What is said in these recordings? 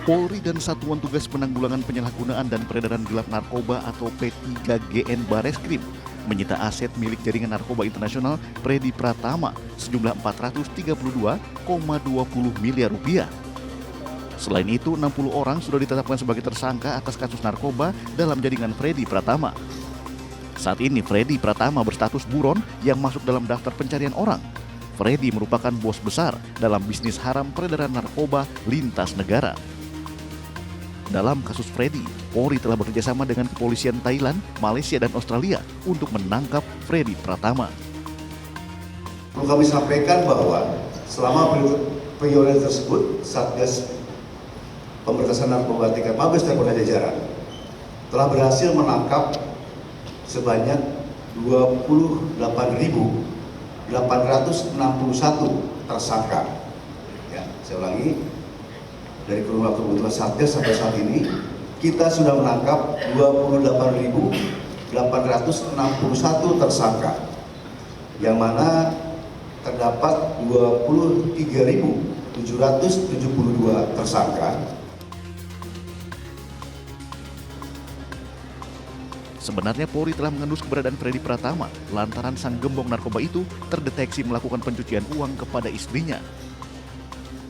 Polri dan Satuan Tugas Penanggulangan Penyalahgunaan dan Peredaran Gelap Narkoba atau P3GN Bareskrim menyita aset milik jaringan narkoba internasional Freddy Pratama sejumlah 432,20 miliar rupiah. Selain itu, 60 orang sudah ditetapkan sebagai tersangka atas kasus narkoba dalam jaringan Freddy Pratama. Saat ini Freddy Pratama berstatus buron yang masuk dalam daftar pencarian orang. Freddy merupakan bos besar dalam bisnis haram peredaran narkoba lintas negara. Dalam kasus Freddy, Polri telah bekerjasama dengan kepolisian Thailand, Malaysia, dan Australia untuk menangkap Freddy Pratama. Perlu kami sampaikan bahwa selama periode tersebut, Satgas Pemberantasan Narkoba tingkat Mabes dan Polda Jajaran telah berhasil menangkap sebanyak 28.861 tersangka. Ya, saya ulangi, dari kurun waktu kebutuhan Satgas sampai saat ini kita sudah menangkap 28.861 tersangka, yang mana terdapat 23.772 tersangka. Sebenarnya Polri telah mengendus keberadaan Freddy Pratama lantaran sang gembong narkoba itu terdeteksi melakukan pencucian uang kepada istrinya.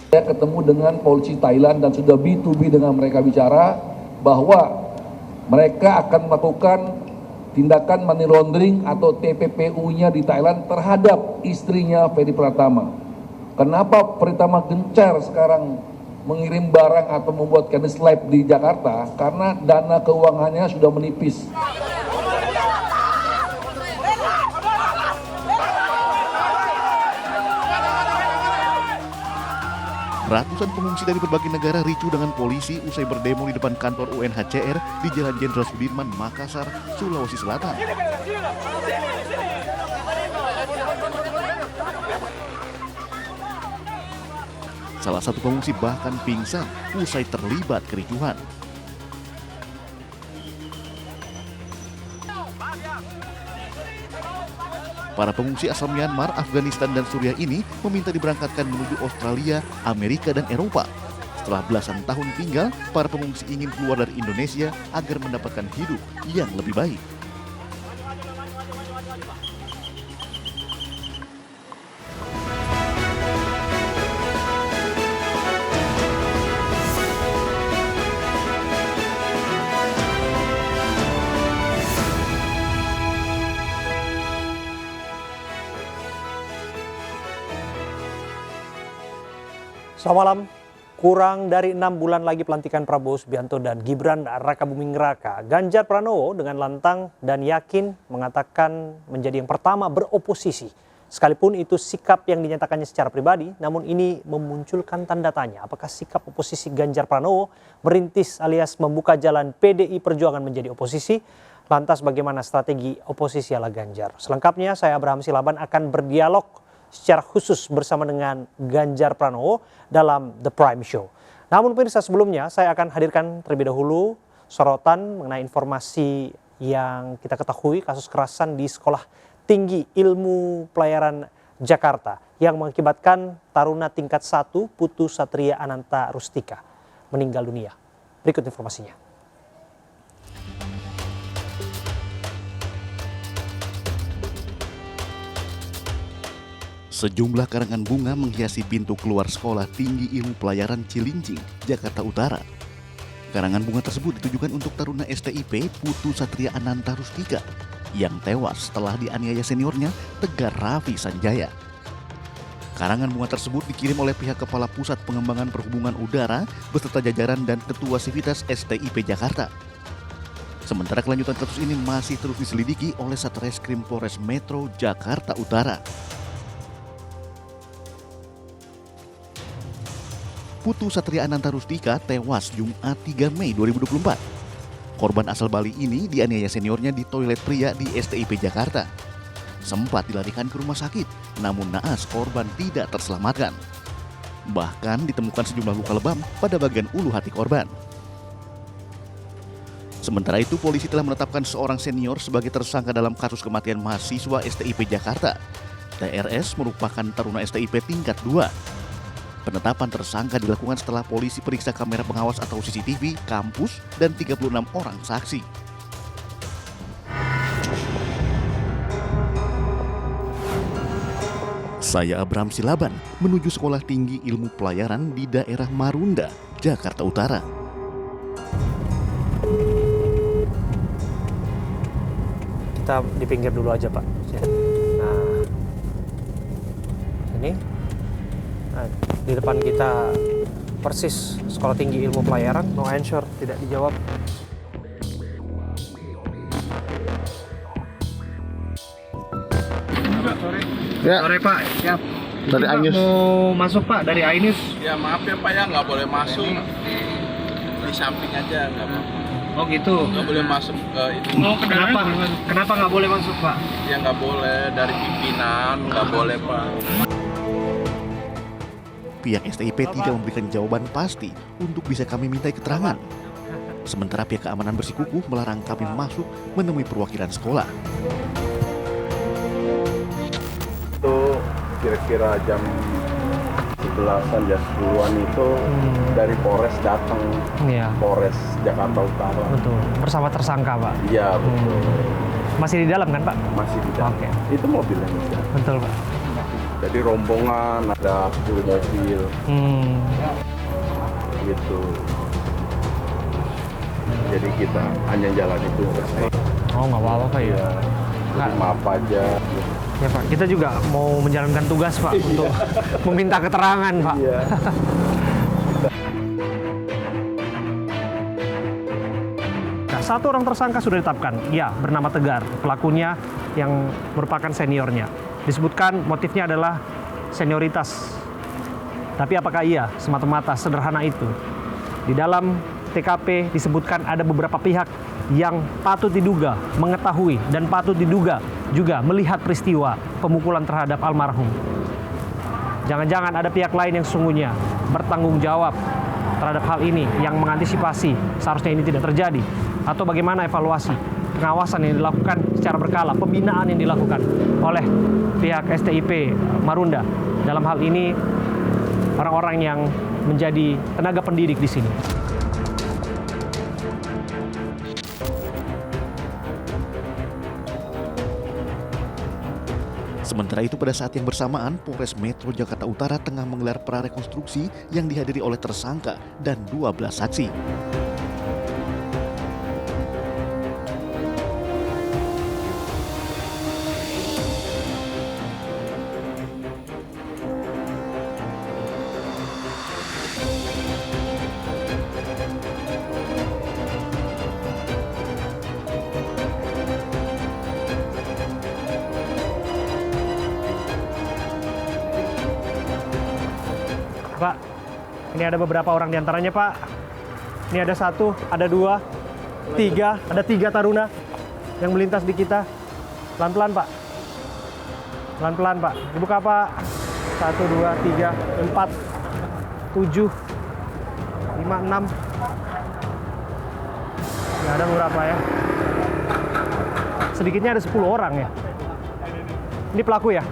Saya ketemu dengan polisi Thailand dan sudah B2B dengan mereka bicara bahwa mereka akan melakukan tindakan money laundering atau TPPU-nya di Thailand terhadap istrinya Freddy Pratama. Kenapa Pratama gencar sekarang mengirim barang atau membuat candy slab di Jakarta? Karena dana keuangannya sudah menipis. Ratusan pengungsi dari berbagai negara ricu dengan polisi usai berdemo di depan kantor UNHCR di Jalan Jenderal Sudirman, Makassar, Sulawesi Selatan. Salah satu pengungsi bahkan pingsan usai terlibat kericuhan. Para pengungsi asal Myanmar, Afghanistan, dan Suriah ini meminta diberangkatkan menuju Australia, Amerika, dan Eropa. Setelah belasan tahun tinggal, para pengungsi ingin keluar dari Indonesia agar mendapatkan hidup yang lebih baik. Selamat malam. Kurang dari 6 bulan lagi pelantikan Prabowo Subianto dan Gibran Rakabuming Raka. Ganjar Pranowo dengan lantang dan yakin mengatakan menjadi yang pertama beroposisi. Sekalipun itu sikap yang dinyatakannya secara pribadi, namun ini memunculkan tanda tanya. Apakah sikap oposisi Ganjar Pranowo merintis alias membuka jalan PDI Perjuangan menjadi oposisi? Lantas bagaimana strategi oposisi ala Ganjar? Selengkapnya saya Abraham Silaban akan berdialog secara khusus bersama dengan Ganjar Pranowo dalam The Prime Show. Namun pemirsa, sebelumnya saya akan hadirkan terlebih dahulu sorotan mengenai informasi yang kita ketahui kasus kekerasan di Sekolah Tinggi Ilmu Pelayaran Jakarta yang mengakibatkan taruna tingkat 1 Putu Satria Ananta Rustika meninggal dunia. Berikut informasinya. Sejumlah karangan bunga menghiasi pintu keluar Sekolah Tinggi Ilmu Pelayaran Cilincing, Jakarta Utara. Karangan bunga tersebut ditujukan untuk taruna STIP Putu Satria Ananta Rustika yang tewas setelah dianiaya seniornya Tegar Raffi Sanjaya. Karangan bunga tersebut dikirim oleh pihak Kepala Pusat Pengembangan Perhubungan Udara beserta jajaran dan Ketua Sivitas STIP Jakarta. Sementara kelanjutan kasus ini masih terus diselidiki oleh Satreskrim Polres Metro Jakarta Utara. Putu Satria Ananta Rustika tewas Jumat 3 Mei 2024. Korban asal Bali ini dianiaya seniornya di toilet pria di STIP Jakarta. Sempat dilarikan ke rumah sakit, namun naas korban tidak terselamatkan. Bahkan ditemukan sejumlah luka lebam pada bagian ulu hati korban. Sementara itu, polisi telah menetapkan seorang senior sebagai tersangka dalam kasus kematian mahasiswa STIP Jakarta. TRS merupakan taruna STIP tingkat 2. Penetapan tersangka dilakukan setelah polisi periksa kamera pengawas atau CCTV, kampus, dan 36 orang saksi. Saya Abram Silaban menuju Sekolah Tinggi Ilmu Pelayaran di daerah Marunda, Jakarta Utara. Kita di pinggir dulu aja, Pak. Nah, ini. Nah, di depan kita persis Sekolah Tinggi Ilmu Pelayaran. No answer, tidak dijawab. Ya. Sore Pak, ya. Dari Pak Ainus. mau masuk Pak dari Ainus. Ya maaf ya Pak ya, nggak boleh masuk di samping aja, nggak apa-apa. Oh gitu. Nggak boleh masuk ke itu. Kenapa? Kenapa nggak boleh masuk Pak? Ya nggak boleh, dari pimpinan nggak boleh Pak. Pihak STIP tidak memberikan jawaban pasti untuk bisa kami mintai keterangan. Sementara pihak keamanan bersikukuh melarang kami masuk menemui perwakilan sekolah. Itu kira-kira jam 11-an ya 10-an itu dari Polres datang, Iya, Polres Jakarta Utara. betul. Bersama tersangka Pak. Iya betul. Masih di dalam kan Pak? Masih di dalam. Oke. Itu mobilnya Mas. Betul Pak. Jadi rombongan ada 10 mobil gitu. Jadi kita hanya jalan itu. Oh nggak apa-apa Pak ya. Iya. Jadi maaf aja. Ya Pak, kita juga mau menjalankan tugas Pak untuk meminta keterangan Pak. Iya. Nah, satu orang tersangka sudah ditetapkan, ya bernama Tegar, pelakunya yang merupakan seniornya. Disebutkan motifnya adalah senioritas. Tapi apakah iya semata-mata sederhana itu? Di dalam TKP disebutkan ada beberapa pihak yang patut diduga mengetahui dan patut diduga juga melihat peristiwa pemukulan terhadap almarhum. Jangan-jangan ada pihak lain yang sesungguhnya bertanggung jawab terhadap hal ini yang mengantisipasi seharusnya ini tidak terjadi, atau bagaimana evaluasi pengawasan yang dilakukan secara berkala, pembinaan yang dilakukan oleh pihak STIP Marunda dalam hal ini orang-orang yang menjadi tenaga pendidik di sini. Sementara itu pada saat yang bersamaan, Polres Metro Jakarta Utara tengah menggelar prarekonstruksi yang dihadiri oleh tersangka dan 12 saksi. Pak, ini ada beberapa orang diantaranya Pak. Ini ada 1, ada 2, 3, ada 3 taruna yang melintas di kita. Pelan-pelan Pak. Pelan-pelan Pak. Dibuka Pak. 1, 2, 3, 4, 7, 5, 6. Ya, ada beberapa ya. Sedikitnya ada 10 orang ya. Ini pelaku ya?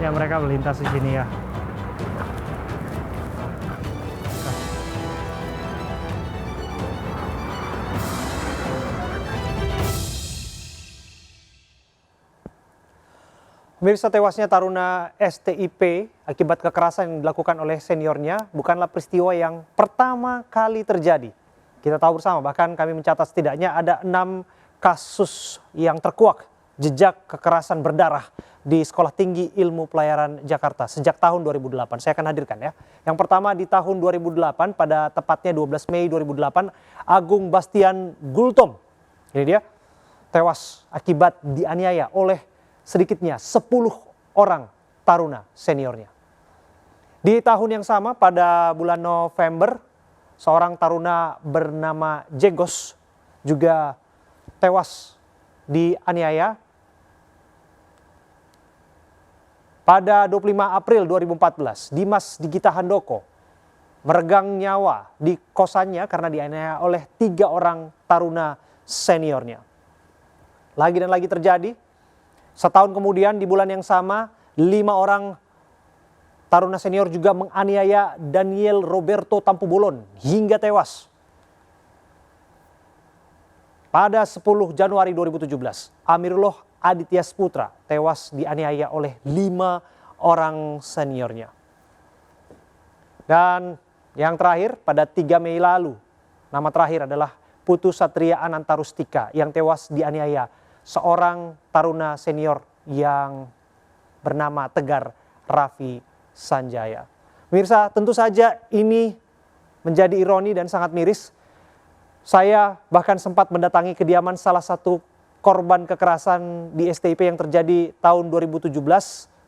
Ya, mereka melintas di sini ya. Pemirsa, tewasnya taruna STIP akibat kekerasan yang dilakukan oleh seniornya bukanlah peristiwa yang pertama kali terjadi. Kita tahu bersama, bahkan kami mencatat setidaknya ada 6 kasus yang terkuak jejak kekerasan berdarah di Sekolah Tinggi Ilmu Pelayaran Jakarta sejak tahun 2008. Saya akan hadirkan ya. Yang pertama di tahun 2008, pada tepatnya 12 Mei 2008, Agung Bastian Gultom, ini dia, tewas akibat dianiaya oleh sedikitnya 10 orang taruna seniornya. Di tahun yang sama, pada bulan November, seorang taruna bernama Jegos juga tewas dianiaya. Pada 25 April 2014, Dimas Digita Handoko meregang nyawa di kosannya karena dianiaya oleh 3 orang taruna seniornya. Lagi dan lagi terjadi. Setahun kemudian di bulan yang sama, 5 orang taruna senior juga menganiaya Daniel Roberto Tampubolon hingga tewas. Pada 10 Januari 2017, Amirullah Aditya Sputra tewas dianiaya oleh 5 orang seniornya. Dan yang terakhir, pada 3 Mei lalu, nama terakhir adalah Putu Satria Anantarustika yang tewas dianiaya seorang taruna senior yang bernama Tegar Raffi Sanjaya. Pemirsa, tentu saja ini menjadi ironi dan sangat miris. Saya bahkan sempat mendatangi kediaman salah satu korban kekerasan di STIP yang terjadi tahun 2017.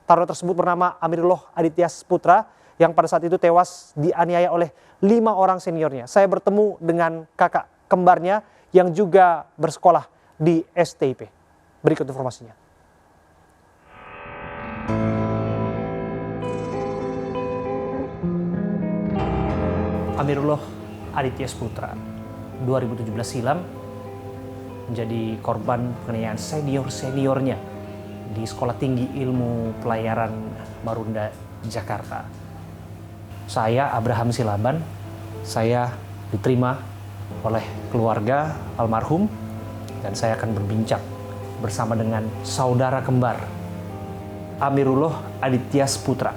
Taruna tersebut bernama Amirullah Aditya Sputra yang pada saat itu tewas dianiaya oleh 5 orang seniornya. Saya bertemu dengan kakak kembarnya yang juga bersekolah di STIP. Berikut informasinya. Amirullah Aditya Sputra 2017 silam menjadi korban penganiayaan seniornya di Sekolah Tinggi Ilmu Pelayaran Marunda, Jakarta. Saya Abraham Silaban, saya diterima oleh keluarga almarhum dan saya akan berbincang bersama dengan saudara kembar Amirullah Aditya Sputra.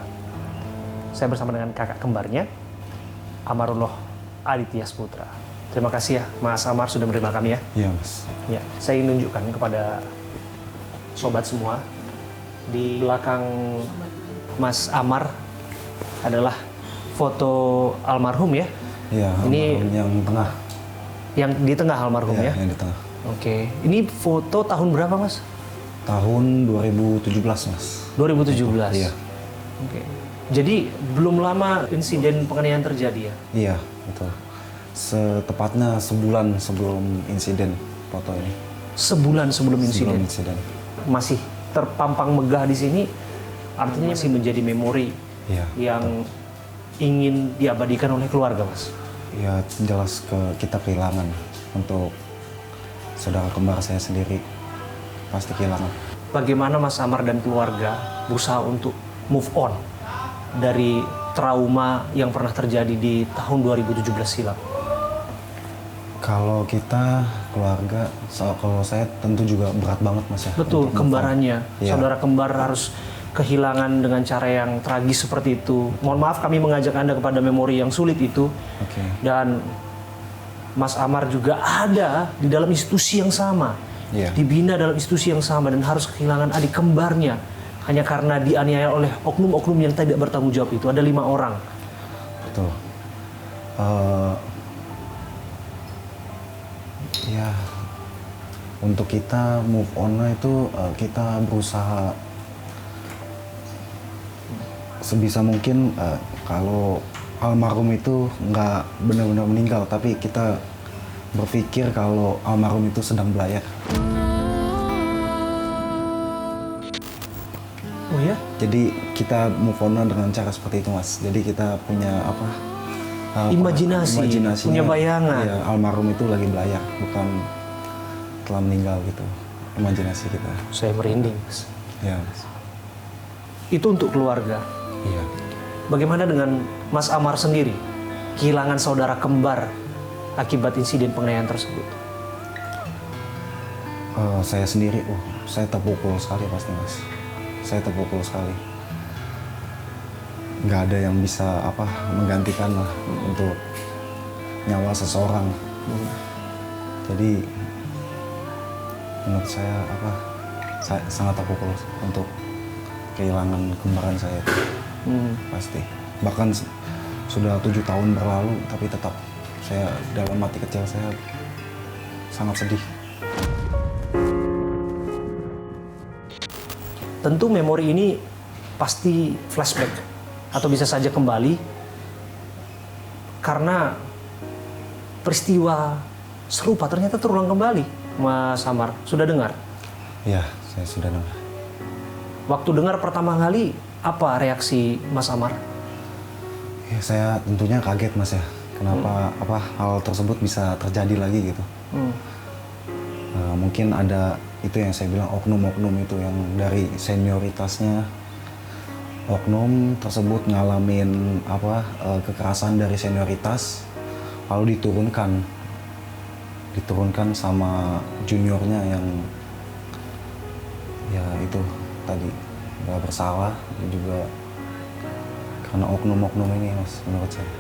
Saya bersama dengan kakak kembarnya Amarullah Aditya Sputra. Terima kasih ya Mas Amar sudah menerima kami ya. Iya Mas. Ya, saya ingin tunjukkan kepada sobat semua, di belakang Mas Amar adalah foto almarhum ya. Iya, ini almarhum yang tengah. Yang di tengah almarhum ya. Yang di tengah. Oke, ini foto tahun berapa Mas? Tahun 2017 Mas. 2017. Iya. Oke. Jadi belum lama insiden penganiayaan terjadi ya? Iya, betul. Setepatnya sebulan sebelum insiden foto ini. Sebulan sebelum insiden. Sebelum insiden. Masih terpampang megah di sini, artinya masih menjadi memori Iya. yang ingin diabadikan oleh keluarga, Mas. Ya jelas kita kehilangan untuk saudara kembar saya sendiri, pasti kehilangan. Bagaimana Mas Amar dan keluarga berusaha untuk move on dari trauma yang pernah terjadi di tahun 2017 silam? Kalau kita keluarga, kalau saya tentu juga berat banget Mas ya. Betul, untuk kembarannya, Iya. saudara kembar harus kehilangan dengan cara yang tragis seperti itu. Mohon maaf kami mengajak Anda kepada memori yang sulit itu. Oke. Dan Mas Amar juga ada di dalam institusi yang sama. Iya. Dibina dalam institusi yang sama dan harus kehilangan adik kembarnya hanya karena dianiaya oleh oknum-oknum yang tidak bertanggung jawab itu. Ada 5 orang. Betul. Ya, untuk kita move on itu kita berusaha sebisa mungkin kalau almarhum itu nggak benar-benar meninggal, tapi kita berpikir kalau almarhum itu sedang belayar. Oh ya? Jadi kita move on dengan cara seperti itu Mas. Jadi kita punya Imajinasi, imajinasinya, punya bayangan. Ya, almarhum itu lagi belayar, bukan telah meninggal gitu. Imajinasi kita. Saya merinding, Mas. Ya, Mas. Itu untuk keluarga. Iya. Bagaimana dengan Mas Amar sendiri? Kehilangan saudara kembar akibat insiden penganiayaan tersebut. Saya sendiri, saya terpukul sekali pasti Mas. Saya terpukul sekali. Nggak ada yang bisa menggantikan lah untuk nyawa seseorang. Jadi menurut saya saya sangat terpukul untuk kehilangan kembaran saya itu. Pasti. Bahkan sudah 7 tahun berlalu, tapi tetap saya dalam hati kecil saya sangat sedih. Tentu memori ini pasti flashback atau bisa saja kembali karena peristiwa serupa ternyata terulang kembali. Mas Amar, sudah dengar? Ya, saya sudah dengar. Waktu dengar pertama kali, apa reaksi Mas Amar? Ya, saya tentunya kaget Mas ya. Kenapa hal tersebut bisa terjadi lagi gitu. Mungkin ada itu yang saya bilang oknum-oknum itu yang dari senioritasnya oknum tersebut ngalamin kekerasan dari senioritas, lalu diturunkan sama juniornya yang ya itu tadi nggak bersalah, dan juga karena oknum-oknum ini Mas, menurut saya.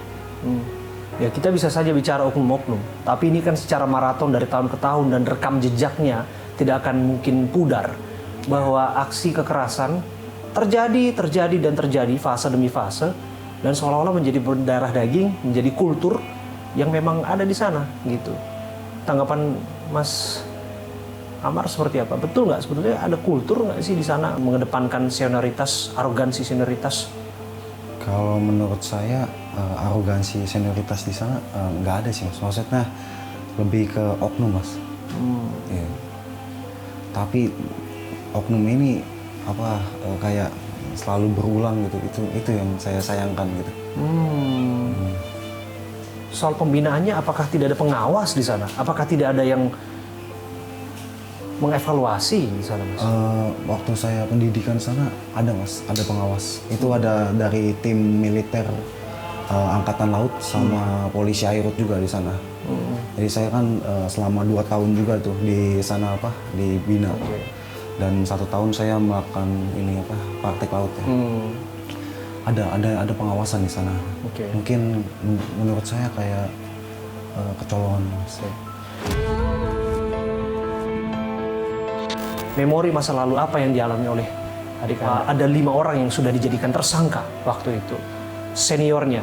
Ya kita bisa saja bicara oknum-oknum, tapi ini kan secara maraton dari tahun ke tahun dan rekam jejaknya tidak akan mungkin pudar bahwa aksi kekerasan terjadi fase demi fase, dan seolah-olah menjadi berdarah daging, menjadi kultur yang memang ada di sana gitu. Tanggapan Mas Amar seperti apa? Betul nggak sebetulnya ada kultur nggak sih di sana mengedepankan senioritas, arogansi senioritas? Kalau menurut saya arogansi senioritas di sana nggak ada sih Mas. Maksudnya lebih ke oknum Mas. Ya. Tapi oknum ini kayak selalu berulang gitu. Itu yang saya sayangkan gitu. Soal pembinaannya, apakah tidak ada pengawas di sana? Apakah tidak ada yang mengevaluasi di sana, Mas? Waktu saya pendidikan sana ada Mas, ada pengawas. Itu ada dari tim militer Angkatan Laut sama polisi air juga di sana. Jadi saya kan selama 2 tahun juga tuh di sana dibina. Dan 1 tahun saya melakukan praktek laut ya. Ada pengawasan di sana. Mungkin menurut saya kayak kecolongan Mas. Memori masa lalu apa yang dialami oleh adik Anda? Ada 5 orang yang sudah dijadikan tersangka waktu itu. Seniornya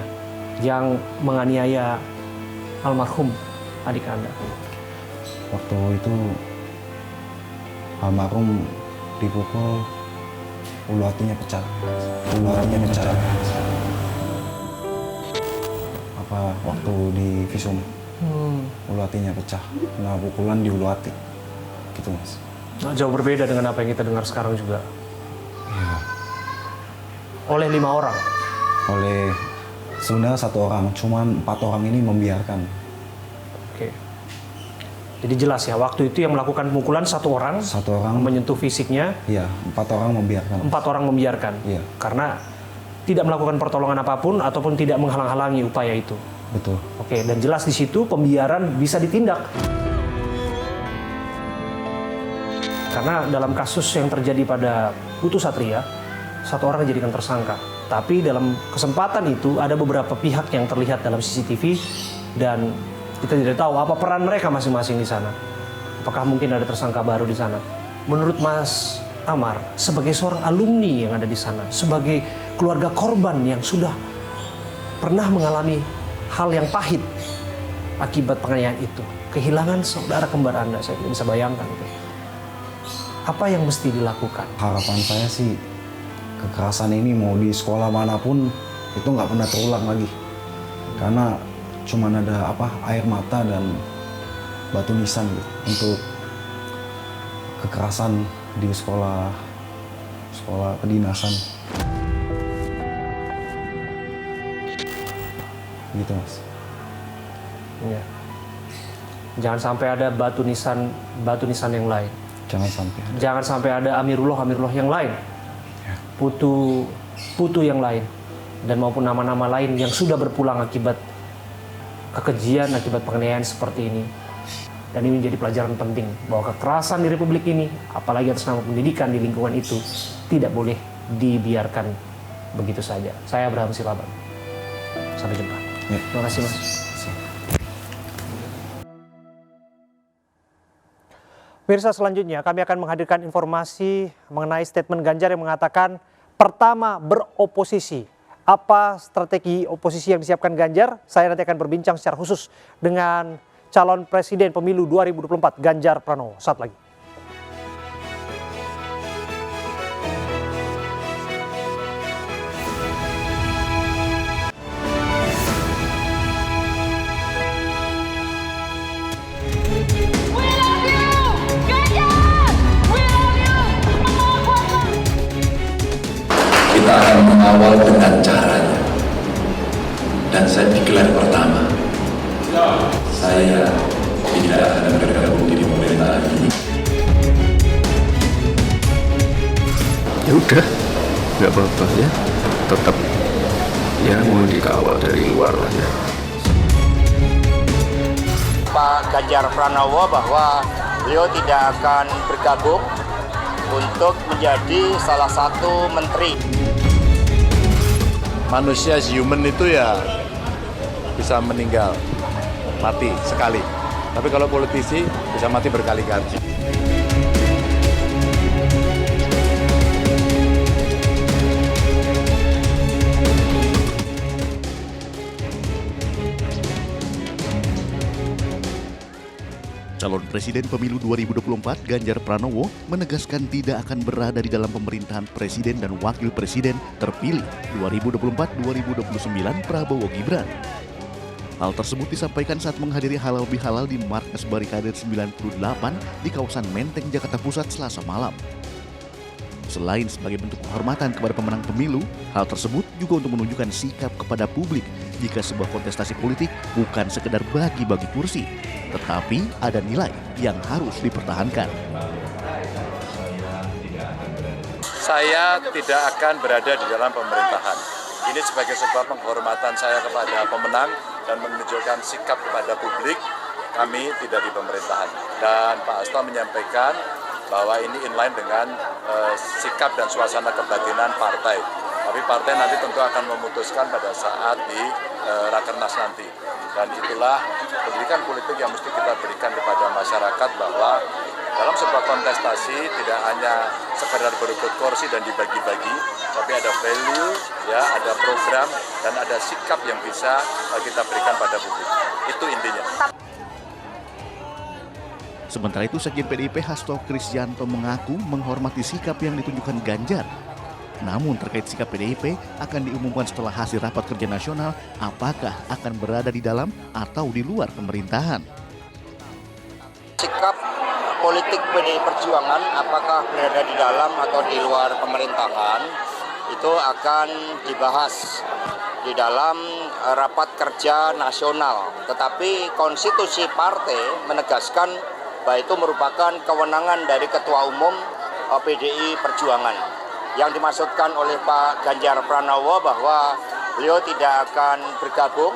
yang menganiaya almarhum adik Anda. Waktu itu almarhum dipukul, ulu hatinya pecah. Waktu di visum, ulu hatinya pecah. Nah, pukulan di ulu hati. Gitu Mas. Nah, jauh berbeda dengan apa yang kita dengar sekarang juga. Iya. Oleh 5 orang? Sebenarnya 1 orang, cuman 4 orang ini membiarkan. Oke. Jadi jelas ya, waktu itu yang melakukan pemukulan 1 orang. 1 orang. Menyentuh fisiknya. Iya, 4 orang membiarkan. 4 orang membiarkan? Iya. Karena tidak melakukan pertolongan apapun ataupun tidak menghalang-halangi upaya itu? Betul. Oke, dan jelas di situ pembiaran bisa ditindak. Karena dalam kasus yang terjadi pada Putu Satria, 1 orang dijadikan tersangka. Tapi dalam kesempatan itu ada beberapa pihak yang terlihat dalam CCTV dan kita tidak tahu apa peran mereka masing-masing di sana. Apakah mungkin ada tersangka baru di sana? Menurut Mas Amar, sebagai seorang alumni yang ada di sana, sebagai keluarga korban yang sudah pernah mengalami hal yang pahit akibat penganiayaan itu, kehilangan saudara kembar Anda, saya tidak bisa bayangkan itu. Apa yang mesti dilakukan? Harapan saya sih kekerasan ini mau di sekolah manapun itu nggak pernah terulang lagi. Karena cuma ada air mata dan batu nisan gitu, untuk kekerasan di sekolah kedinasan. Gitu Mas. Ya. Jangan sampai ada batu nisan yang lain. Jangan sampai ada amirullah yang lain. Ya. Putu yang lain dan maupun nama-nama lain yang sudah berpulang akibat kekejian, akibat penganiayaan seperti ini. Dan ini menjadi pelajaran penting bahwa kekerasan di Republik ini, apalagi atas nama pendidikan di lingkungan itu, tidak boleh dibiarkan begitu saja. Saya Abraham Silaban. Sampai jumpa. Ya. Terima kasih Mas. Pemirsa, selanjutnya kami akan menghadirkan informasi mengenai statement Ganjar yang mengatakan pertama beroposisi. Apa strategi oposisi yang disiapkan Ganjar? Saya nanti akan berbincang secara khusus dengan calon presiden pemilu 2024 Ganjar Pranowo. Saat lagi. Kita akan mengawal dengan caranya. Dan saya digelar pertama. Saya tidak akan bergabung di pemerintahan ini. Ya udah, nggak apa-apa ya, tetap ya mau dikawal dari luar lah ya. Pak Ganjar Pranowo bahwa beliau tidak akan bergabung untuk menjadi salah satu menteri. Manusia human itu ya bisa meninggal, mati sekali. Tapi kalau politisi bisa mati berkali-kali. Calon Presiden Pemilu 2024 Ganjar Pranowo menegaskan tidak akan berada di dalam pemerintahan Presiden dan Wakil Presiden terpilih 2024-2029 Prabowo Gibran. Hal tersebut disampaikan saat menghadiri halal bihalal di Markas Barikade 98 di kawasan Menteng, Jakarta Pusat Selasa malam. Selain sebagai bentuk penghormatan kepada pemenang pemilu, hal tersebut juga untuk menunjukkan sikap kepada publik jika sebuah kontestasi politik bukan sekedar bagi-bagi kursi, tetapi ada nilai yang harus dipertahankan. Saya tidak akan berada di dalam pemerintahan. Ini sebagai sebuah penghormatan saya kepada pemenang dan menunjukkan sikap kepada publik, kami tidak di pemerintahan. Dan Pak Hasto menyampaikan bahwa ini inline dengan sikap dan suasana kebatinan partai. Tapi partai nanti tentu akan memutuskan pada saat di Rakernas nanti. Dan itulah pendidikan politik yang mesti kita berikan kepada masyarakat bahwa dalam sebuah kontestasi tidak hanya sekedar berebut kursi dan dibagi-bagi, tapi ada value, ya, ada program, dan ada sikap yang bisa kita berikan pada publik. Itu intinya. Sementara itu, Sekjen PDIP Hasto Kristianto mengaku menghormati sikap yang ditunjukkan Ganjar. Namun terkait sikap PDIP akan diumumkan setelah hasil rapat kerja nasional apakah akan berada di dalam atau di luar pemerintahan. Sikap politik PDI Perjuangan apakah berada di dalam atau di luar pemerintahan itu akan dibahas di dalam rapat kerja nasional. Tetapi konstitusi partai menegaskan bahwa itu merupakan kewenangan dari Ketua Umum PDI Perjuangan. Yang dimaksudkan oleh Pak Ganjar Pranowo bahwa beliau tidak akan bergabung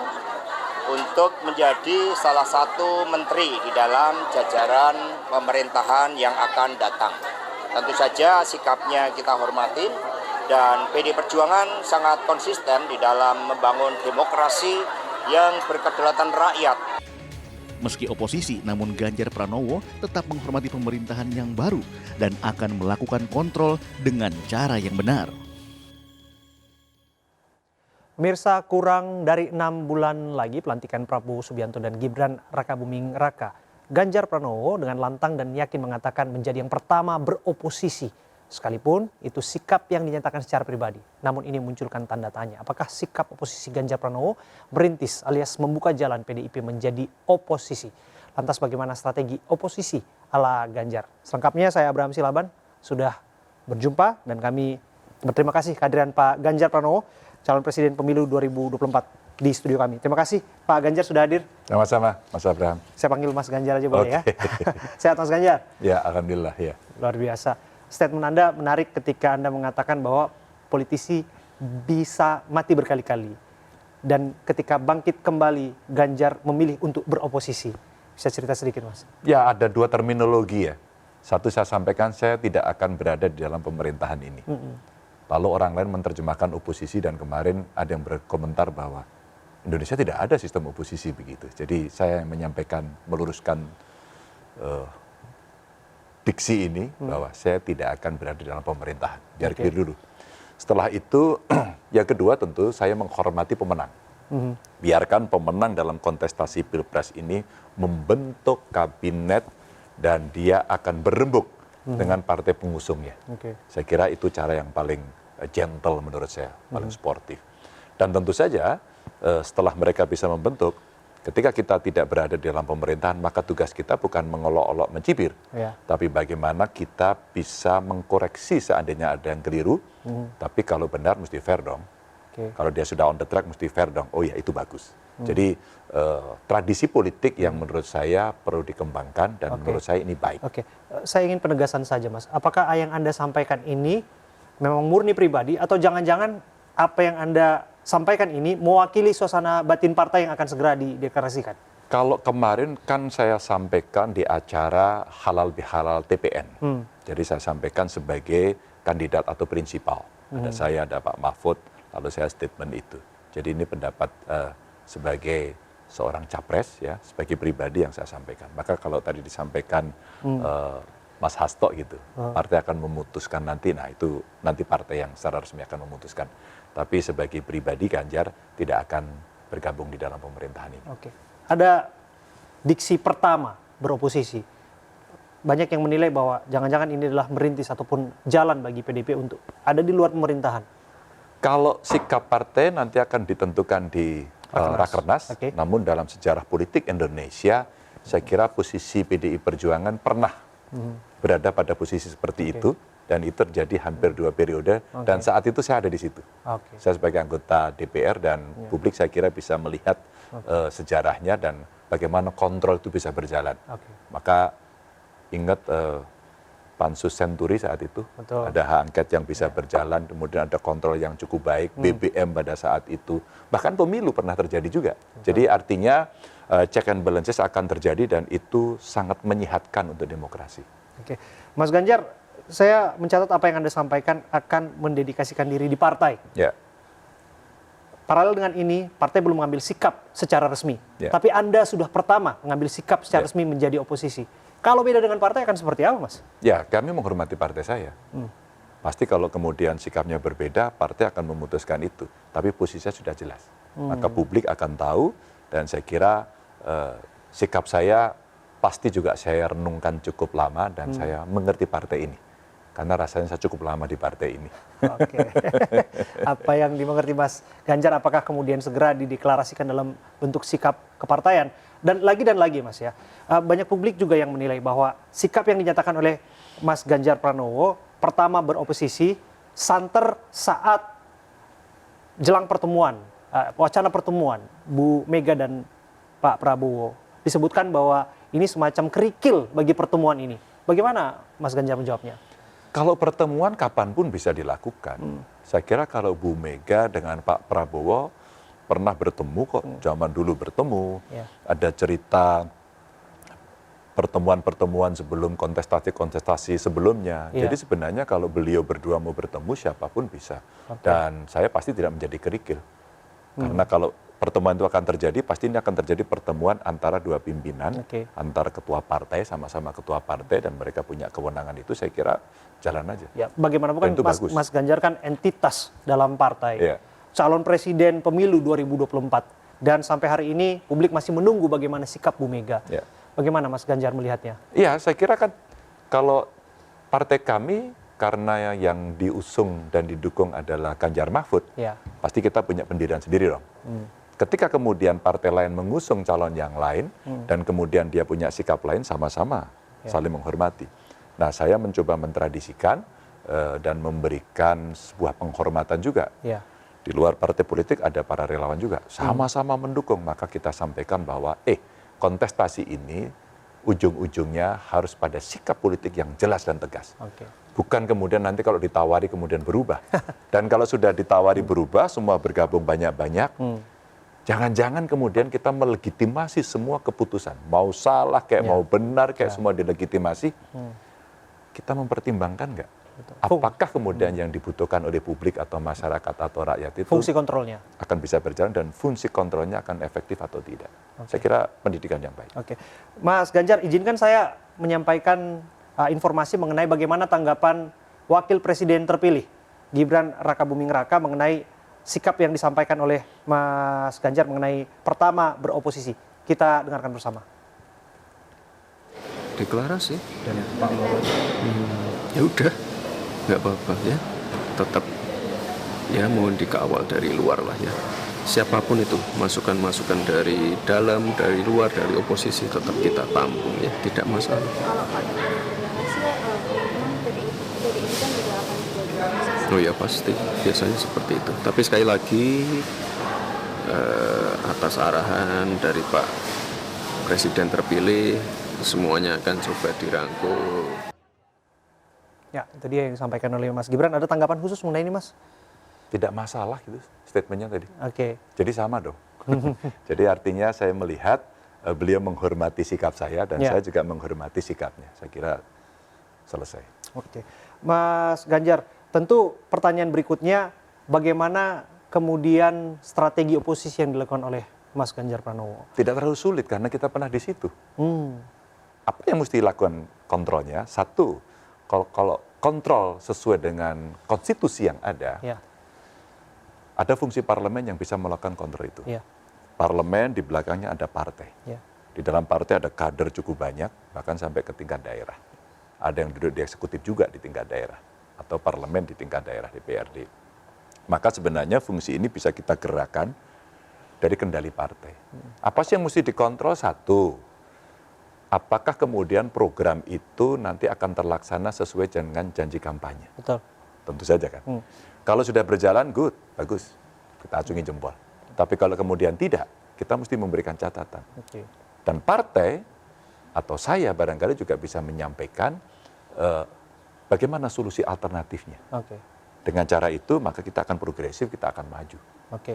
untuk menjadi salah satu menteri di dalam jajaran pemerintahan yang akan datang. Tentu saja sikapnya kita hormati dan PDI Perjuangan sangat konsisten di dalam membangun demokrasi yang berkedaulatan rakyat. Meski oposisi, namun Ganjar Pranowo tetap menghormati pemerintahan yang baru dan akan melakukan kontrol dengan cara yang benar. Mirsa, kurang dari 6 bulan lagi pelantikan Prabowo Subianto dan Gibran Rakabuming Raka. Ganjar Pranowo dengan lantang dan yakin mengatakan menjadi yang pertama beroposisi. Sekalipun itu sikap yang dinyatakan secara pribadi. Namun ini munculkan tanda tanya. Apakah sikap oposisi Ganjar Pranowo merintis alias membuka jalan PDIP menjadi oposisi? Lantas bagaimana strategi oposisi ala Ganjar? Selengkapnya saya Abraham Silaban sudah berjumpa dan kami berterima kasih kehadiran Pak Ganjar Pranowo, calon presiden pemilu 2024 di studio kami. Terima kasih Pak Ganjar sudah hadir. Sama-sama, Mas Abraham. Saya panggil Mas Ganjar aja boleh ya? Sehat Mas Ganjar? Ya, alhamdulillah ya. Luar biasa. Statement Anda menarik ketika Anda mengatakan bahwa politisi bisa mati berkali-kali. Dan ketika bangkit kembali, Ganjar memilih untuk beroposisi. Bisa cerita sedikit, Mas? Ya, ada dua terminologi ya. Satu saya sampaikan, saya tidak akan berada di dalam pemerintahan ini. Lalu orang lain menerjemahkan oposisi dan kemarin ada yang berkomentar bahwa Indonesia tidak ada sistem oposisi begitu. Jadi saya menyampaikan, meluruskan diksi ini bahwa saya tidak akan berada dalam pemerintahan. Biar clear dulu. Setelah itu, yang kedua tentu saya menghormati pemenang. Biarkan pemenang dalam kontestasi Pilpres ini membentuk kabinet dan dia akan berembuk dengan partai pengusungnya. Saya kira itu cara yang paling gentle menurut saya, paling sportif. Dan tentu saja setelah mereka bisa membentuk, ketika kita tidak berada di dalam pemerintahan, maka tugas kita bukan mengolok-olok mencibir, tapi bagaimana kita bisa mengkoreksi seandainya ada yang keliru, tapi kalau benar mesti fair dong. Kalau dia sudah on the track mesti fair dong, oh ya itu bagus. Jadi tradisi politik yang menurut saya perlu dikembangkan dan menurut saya ini baik. Saya ingin penegasan saja Mas, apakah yang Anda sampaikan ini memang murni pribadi atau jangan-jangan apa yang Anda sampaikan ini mewakili suasana batin partai yang akan segera dideklarasikan? Kalau kemarin kan saya sampaikan di acara Halal Bihalal TPN. Jadi saya sampaikan sebagai kandidat atau prinsipal. Ada saya, ada Pak Mahfud, lalu saya statement itu. Jadi ini pendapat sebagai seorang capres, ya, sebagai pribadi yang saya sampaikan. Maka kalau tadi disampaikan Mas Hasto gitu, partai akan memutuskan nanti, nah itu nanti partai yang secara resmi akan memutuskan. Tapi sebagai pribadi Ganjar tidak akan bergabung di dalam pemerintahan ini. Oke. Ada diksi pertama beroposisi. Banyak yang menilai bahwa jangan-jangan ini adalah merintis ataupun jalan bagi PDIP untuk ada di luar pemerintahan. Kalau sikap partai nanti akan ditentukan di Rakernas, namun dalam sejarah politik Indonesia, saya kira posisi PDI Perjuangan pernah berada pada posisi seperti itu, dan itu terjadi hampir 2 periode, dan saat itu saya ada di situ. Saya sebagai anggota DPR dan publik saya kira bisa melihat sejarahnya dan bagaimana kontrol itu bisa berjalan. Maka ingat Pansus Senturi saat itu, ada hak angket yang bisa berjalan, kemudian ada kontrol yang cukup baik, BBM pada saat itu, bahkan pemilu pernah terjadi juga. Jadi artinya check and balances akan terjadi dan itu sangat menyehatkan untuk demokrasi. Oke, Mas Ganjar, saya mencatat apa yang Anda sampaikan akan mendedikasikan diri di partai. Ya. Paralel dengan ini, partai belum mengambil sikap secara resmi. Tapi Anda sudah pertama mengambil sikap secara resmi menjadi oposisi. Kalau beda dengan partai akan seperti apa, Mas? Ya, kami menghormati partai saya. Pasti kalau kemudian sikapnya berbeda, partai akan memutuskan itu. Tapi posisinya sudah jelas. Maka publik akan tahu, dan saya kira sikap saya pasti juga saya renungkan cukup lama, dan saya mengerti partai ini. Karena rasanya saya cukup lama di partai ini. Oke. Apa yang dimengerti Mas Ganjar, apakah kemudian segera dideklarasikan dalam bentuk sikap kepartaian? Dan lagi Mas ya, banyak publik juga yang menilai bahwa sikap yang dinyatakan oleh Mas Ganjar Pranowo pertama beroposisi santer saat jelang pertemuan, wacana pertemuan Bu Mega dan Pak Prabowo. Disebutkan bahwa ini semacam kerikil bagi pertemuan ini. Bagaimana Mas Ganjar menjawabnya? Kalau pertemuan kapanpun bisa dilakukan. Saya kira kalau Bu Mega dengan Pak Prabowo pernah bertemu kok, zaman dulu bertemu. Ada cerita pertemuan-pertemuan sebelum kontestasi-kontestasi sebelumnya. Jadi sebenarnya kalau beliau berdua mau bertemu, siapapun bisa. Dan saya pasti tidak menjadi kerikil. Karena kalau pertemuan itu akan terjadi, pasti ini akan terjadi pertemuan antara dua pimpinan, antara ketua partai, sama-sama ketua partai, dan mereka punya kewenangan itu, saya kira jalan aja. Ya, bagaimanapun kan Mas Ganjar kan entitas dalam partai. Calon presiden pemilu 2024. Dan sampai hari ini publik masih menunggu bagaimana sikap Bu Mega. Bagaimana Mas Ganjar melihatnya? Iya, saya kira kan kalau partai kami, karena yang diusung dan didukung adalah Ganjar Mahfud, pasti kita punya pendirian sendiri dong. Ketika kemudian partai lain mengusung calon yang lain, dan kemudian dia punya sikap lain, sama-sama saling menghormati. Nah, saya mencoba mentradisikan dan memberikan sebuah penghormatan juga. Di luar partai politik ada para relawan juga, sama-sama mendukung. Maka kita sampaikan bahwa kontestasi ini ujung-ujungnya harus pada sikap politik yang jelas dan tegas. Bukan kemudian nanti kalau ditawari kemudian berubah. Dan kalau sudah ditawari berubah, semua bergabung banyak-banyak, jangan-jangan kemudian kita melegitimasi semua keputusan. Mau salah, kayak mau benar, kayak semua dilegitimasi. Kita mempertimbangkan nggak? Apakah kemudian yang dibutuhkan oleh publik atau masyarakat atau rakyat itu fungsi kontrolnya akan bisa berjalan, dan fungsi kontrolnya akan efektif atau tidak? Saya kira pendidikan yang baik. Mas Ganjar, izinkan saya menyampaikan informasi mengenai bagaimana tanggapan Wakil Presiden terpilih Gibran Rakabuming Raka mengenai sikap yang disampaikan oleh Mas Ganjar mengenai pertama beroposisi. Kita dengarkan bersama. Deklarasi dan ya udah, nggak apa-apa ya, tetap ya mohon dikawal dari luar lah ya, siapapun itu, masukan-masukan dari dalam, dari luar, dari oposisi tetap kita tampung ya, tidak masalah. Oh ya pasti, biasanya seperti itu. Tapi sekali lagi atas arahan dari Pak Presiden terpilih, semuanya akan coba dirangkul. Ya, itu dia yang disampaikan oleh Mas Gibran. Ada tanggapan khusus mengenai ini, Mas? Tidak masalah gitu statementnya tadi. Oke. Jadi sama dong. Jadi artinya saya melihat beliau menghormati sikap saya dan saya juga menghormati sikapnya. Saya kira selesai. Oke. Mas Ganjar, tentu pertanyaan berikutnya, bagaimana kemudian strategi oposisi yang dilakukan oleh Mas Ganjar Pranowo? Tidak terlalu sulit karena kita pernah di situ. Apa yang mesti dilakukan kontrolnya? Satu, kalau kontrol sesuai dengan konstitusi yang ada fungsi parlemen yang bisa melakukan kontrol itu. Parlemen di belakangnya ada partai. Di dalam partai ada kader cukup banyak, bahkan sampai ke tingkat daerah. Ada yang duduk di eksekutif juga di tingkat daerah, atau parlemen di tingkat daerah, DPRD. Maka sebenarnya fungsi ini bisa kita gerakkan dari kendali partai. Apa sih yang mesti dikontrol? Satu, apakah kemudian program itu nanti akan terlaksana sesuai dengan janji kampanye? Betul. Tentu saja kan. Kalau sudah berjalan, good, bagus, kita acungi jempol. Tapi kalau kemudian tidak, kita mesti memberikan catatan. Dan partai atau saya barangkali juga bisa menyampaikan bagaimana solusi alternatifnya. Dengan cara itu maka kita akan progresif, kita akan maju.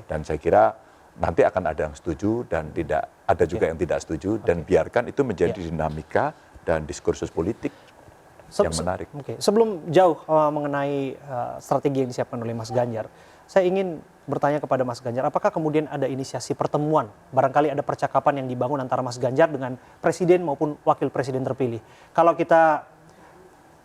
Dan saya kira nanti akan ada yang setuju dan tidak ada juga yang tidak setuju dan biarkan itu menjadi dinamika dan diskursus politik yang menarik. Sebelum jauh mengenai strategi yang disiapkan oleh Mas Ganjar, saya ingin bertanya kepada Mas Ganjar, apakah kemudian ada inisiasi pertemuan, barangkali ada percakapan yang dibangun antara Mas Ganjar dengan presiden maupun wakil presiden terpilih. Kalau kita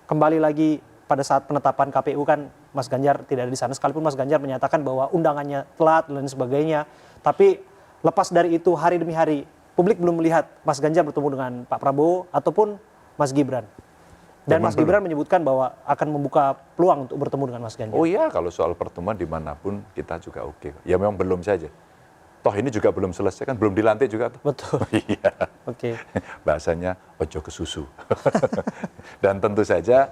kembali lagi pada saat penetapan KPU kan Mas Ganjar tidak ada di sana, sekalipun Mas Ganjar menyatakan bahwa undangannya telat dan sebagainya. Tapi lepas dari itu hari demi hari publik belum melihat Mas Ganjar bertemu dengan Pak Prabowo ataupun Mas Gibran. Dan Mas Gibran menyebutkan bahwa akan membuka peluang untuk bertemu dengan Mas Ganjar. Oh iya, kalau soal pertemuan dimanapun kita juga oke. Ya memang belum saja. Toh ini juga belum selesai kan, belum dilantik juga. Betul. Iya. Bahasanya ojo ke susu. Dan tentu saja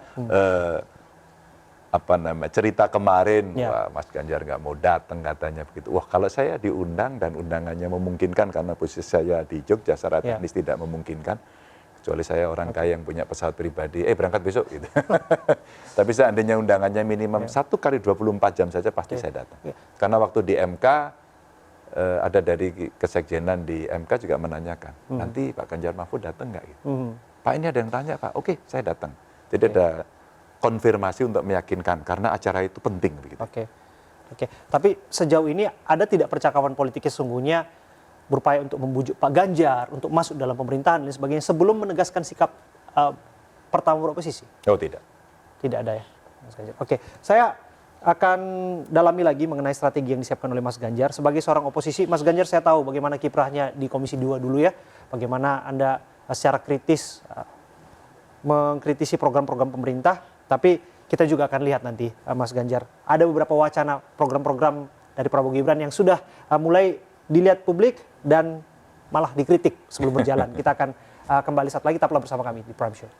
cerita kemarin, wah Mas Ganjar nggak mau datang katanya begitu. Wah kalau saya diundang dan undangannya memungkinkan karena posisi saya di Jogja secara teknis tidak memungkinkan. Kecuali saya orang kaya yang punya pesawat pribadi, berangkat besok gitu. Tapi seandainya undangannya minimum 1 kali 24 jam saja pasti saya datang. Karena waktu di MK ada dari kesekjenan di MK juga menanyakan, nanti Pak Ganjar Mahfud datang nggak gitu. Pak ini ada yang tanya Pak, oke saya datang. Jadi ada konfirmasi untuk meyakinkan karena acara itu penting begitu. Tapi sejauh ini ada tidak percakapan politiknya sesungguhnya berupaya untuk membujuk Pak Ganjar untuk masuk dalam pemerintahan dan sebagainya sebelum menegaskan sikap pertama beroposisi? Oh tidak. Tidak ada ya, Mas Ganjar. Saya akan dalami lagi mengenai strategi yang disiapkan oleh Mas Ganjar. Sebagai seorang oposisi, Mas Ganjar saya tahu bagaimana kiprahnya di Komisi 2 dulu ya. Bagaimana Anda secara kritis mengkritisi program-program pemerintah. Tapi kita juga akan lihat nanti Mas Ganjar. Ada beberapa wacana program-program dari Prabowo Gibran yang sudah mulai dilihat publik dan malah dikritik sebelum berjalan. Kita akan kembali saat lagi, tetaplah bersama kami di Prime Show.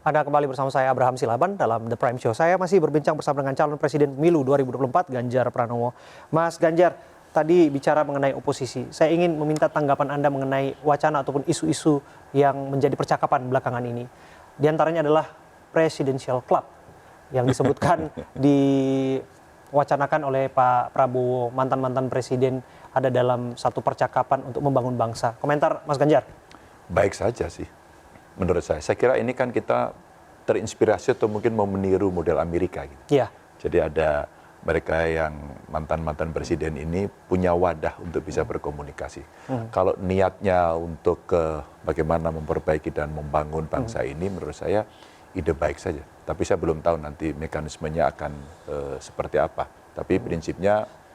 Anda kembali bersama saya Abraham Silaban dalam The Prime Show. Saya masih berbincang bersama dengan calon presiden pemilu 2024 Ganjar Pranowo. Mas Ganjar, tadi bicara mengenai oposisi. Saya ingin meminta tanggapan Anda mengenai wacana ataupun isu-isu yang menjadi percakapan belakangan ini. Di antaranya adalah Presidential Club yang disebutkan diwacanakan oleh Pak Prabowo, mantan-mantan presiden ada dalam satu percakapan untuk membangun bangsa. Komentar Mas Ganjar? Baik saja sih. Menurut saya kira ini kan kita terinspirasi atau mungkin mau meniru model Amerika gitu. Iya. Jadi ada mereka yang mantan-mantan presiden ini punya wadah untuk bisa berkomunikasi. Kalau niatnya untuk bagaimana memperbaiki dan membangun bangsa ini, menurut saya ide baik saja. Tapi saya belum tahu nanti mekanismenya akan seperti apa. Tapi prinsipnya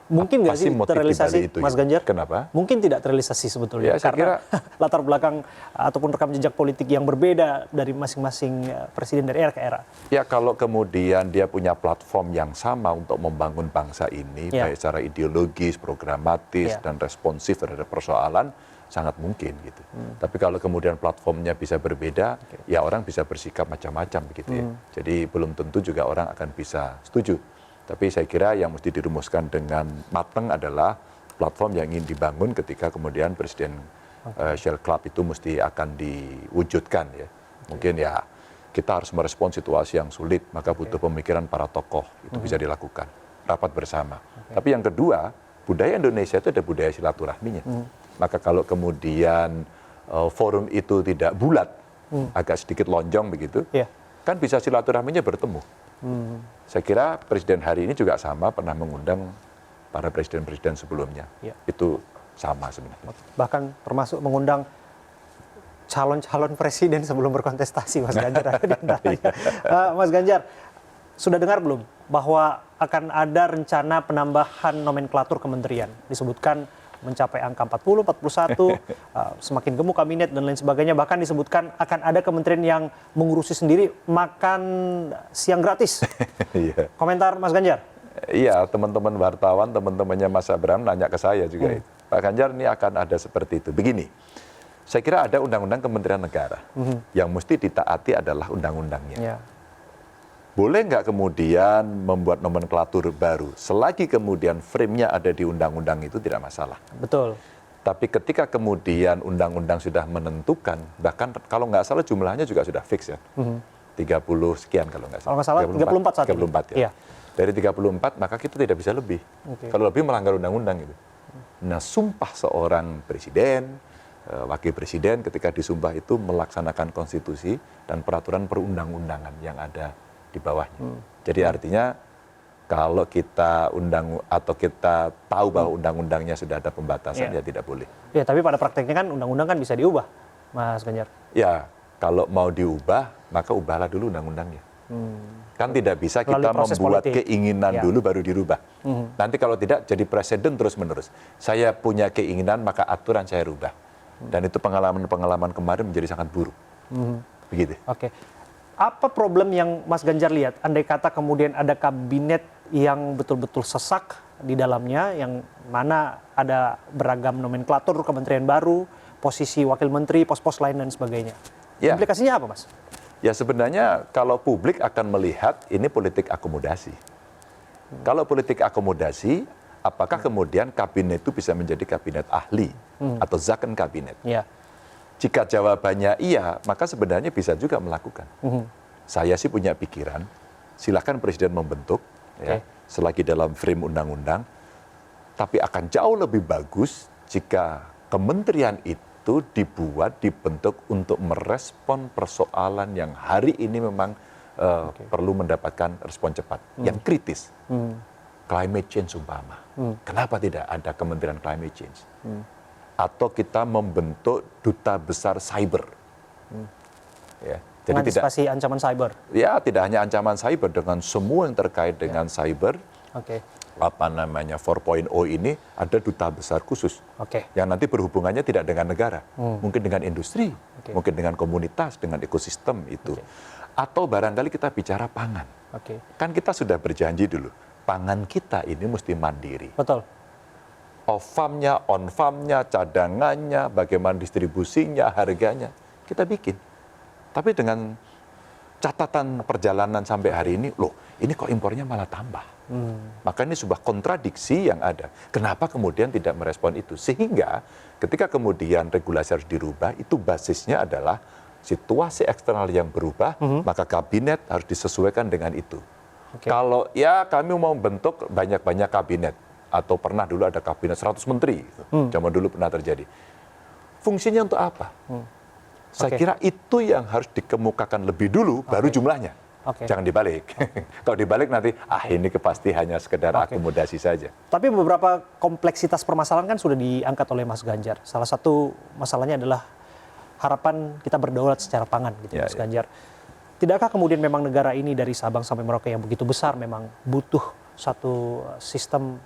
mungkin nggak sih terrealisasi, Mas Ganjar? Kenapa? Mungkin tidak terrealisasi sebetulnya, ya, karena latar belakang ataupun rekam jejak politik yang berbeda dari masing-masing presiden dari era ke era. Ya kalau kemudian dia punya platform yang sama untuk membangun bangsa ini, baik secara ideologis, programatis, dan responsif terhadap persoalan, sangat mungkin gitu. Tapi kalau kemudian platformnya bisa berbeda, ya orang bisa bersikap macam-macam begitu ya. Jadi belum tentu juga orang akan bisa setuju. Tapi saya kira yang mesti dirumuskan dengan matang adalah platform yang ingin dibangun ketika kemudian Presiden Shell Club itu mesti akan diwujudkan ya. Mungkin ya kita harus merespon situasi yang sulit, maka butuh pemikiran para tokoh, itu bisa dilakukan. Rapat bersama. Tapi yang kedua, budaya Indonesia itu ada budaya silaturahminya. Maka kalau kemudian forum itu tidak bulat, agak sedikit lonjong begitu, kan bisa silaturahminya bertemu. Saya kira Presiden hari ini juga sama, pernah mengundang para presiden-presiden sebelumnya. Itu sama sebenarnya. Bahkan termasuk mengundang calon-calon presiden sebelum berkontestasi, Mas Ganjar. Mas Ganjar, sudah dengar belum bahwa akan ada rencana penambahan nomenklatur kementerian? Disebutkan mencapai angka 40, 41, semakin gemuk kabinet dan lain sebagainya. Bahkan disebutkan akan ada kementerian yang mengurusi sendiri makan siang gratis. Komentar Mas Ganjar? Iya, teman-teman wartawan, teman-temannya Mas Abraham nanya ke saya juga itu. Pak Ganjar, ini akan ada seperti itu. Begini, saya kira ada undang-undang Kementerian Negara. Yang mesti ditaati adalah undang-undangnya. Boleh nggak kemudian membuat nomenklatur baru? Selagi kemudian frame-nya ada di undang-undang itu tidak masalah. Betul. Tapi ketika kemudian undang-undang sudah menentukan, bahkan kalau nggak salah jumlahnya juga sudah fix ya. 30 sekian kalau nggak salah. Kalau nggak salah 34 saat 34 ini. Ya. Dari 34 maka kita tidak bisa lebih. Kalau lebih melanggar undang-undang itu. Nah, sumpah seorang presiden, wakil presiden ketika disumpah itu melaksanakan konstitusi dan peraturan perundang-undangan yang ada di bawahnya. Jadi artinya kalau kita kita tahu bahwa undang-undangnya sudah ada pembatasan, ya tidak boleh. Ya, tapi pada prakteknya kan undang-undang kan bisa diubah, Mas Ganjar. Ya, kalau mau diubah, maka ubahlah dulu undang-undangnya. Kan tidak bisa kita membuat keinginan dulu baru dirubah. Nanti kalau tidak jadi presiden terus-menerus. Saya punya keinginan maka aturan saya rubah. Dan itu pengalaman-pengalaman kemarin menjadi sangat buruk. Begitu. Oke. Apa problem yang Mas Ganjar lihat? Andai kata kemudian ada kabinet yang betul-betul sesak di dalamnya, yang mana ada beragam nomenklatur kementerian baru, posisi wakil menteri, pos-pos lain dan sebagainya. Implikasinya apa, Mas? Ya sebenarnya kalau publik akan melihat ini politik akomodasi. Kalau politik akomodasi, apakah kemudian kabinet itu bisa menjadi kabinet ahli atau zakon kabinet? Jika jawabannya iya, maka sebenarnya bisa juga melakukan. Saya sih punya pikiran, silakan presiden membentuk, ya, selagi dalam frame undang-undang, tapi akan jauh lebih bagus jika kementerian itu dibentuk untuk merespon persoalan yang hari ini memang perlu mendapatkan respon cepat, yang kritis. Climate change umpama. Kenapa tidak ada kementerian climate change? Atau kita membentuk duta besar cyber. Ya, jadi mengantisipasi ancaman cyber. Ya, tidak hanya ancaman cyber, dengan semua yang terkait dengan cyber. 4.0 ini ada duta besar khusus. Yang nanti berhubungannya tidak dengan negara, mungkin dengan industri, mungkin dengan komunitas, dengan ekosistem itu. Atau barangkali kita bicara pangan. Kan kita sudah berjanji dulu, pangan kita ini mesti mandiri. Betul. Off-farm-nya, on-farm-nya, cadangannya, bagaimana distribusinya, harganya, kita bikin. Tapi dengan catatan perjalanan sampai hari ini, loh ini kok impornya malah tambah. Maka ini sebuah kontradiksi yang ada. Kenapa kemudian tidak merespon itu? Sehingga ketika kemudian regulasi harus dirubah, itu basisnya adalah situasi eksternal yang berubah, maka kabinet harus disesuaikan dengan itu. Kalau ya kami mau bentuk banyak-banyak kabinet, atau pernah dulu ada kabinet 100 menteri, zaman dulu pernah terjadi. Fungsinya untuk apa? Saya kira itu yang harus dikemukakan lebih dulu, baru jumlahnya. Jangan dibalik. Kalau dibalik nanti, ini pasti hanya sekedar akomodasi saja. Tapi beberapa kompleksitas permasalahan kan sudah diangkat oleh Mas Ganjar. Salah satu masalahnya adalah harapan kita berdaulat secara pangan, gitu, Mas Ganjar. Tidakkah kemudian memang negara ini dari Sabang sampai Merauke yang begitu besar memang butuh satu sistem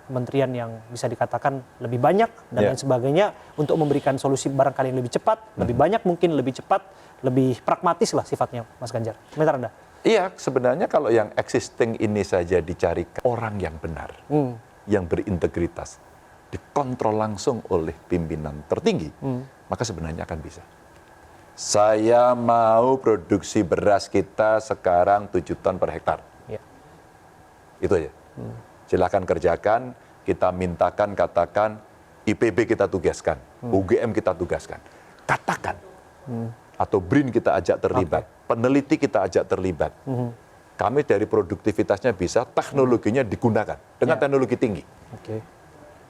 kementerian yang bisa dikatakan lebih banyak dan lain sebagainya untuk memberikan solusi barangkali yang lebih cepat, lebih banyak mungkin, lebih cepat, lebih pragmatis lah sifatnya, Mas Ganjar. Komentar Anda? Iya, sebenarnya kalau yang existing ini saja dicari orang yang benar, yang berintegritas, dikontrol langsung oleh pimpinan tertinggi, maka sebenarnya akan bisa. Saya mau produksi beras kita sekarang 7 ton per hektar. Ya. Itu aja. Silahkan kerjakan, kita mintakan, katakan, IPB kita tugaskan, UGM kita tugaskan. Katakan. Atau BRIN kita ajak terlibat, peneliti kita ajak terlibat. Kami dari produktivitasnya bisa, teknologinya digunakan dengan teknologi tinggi.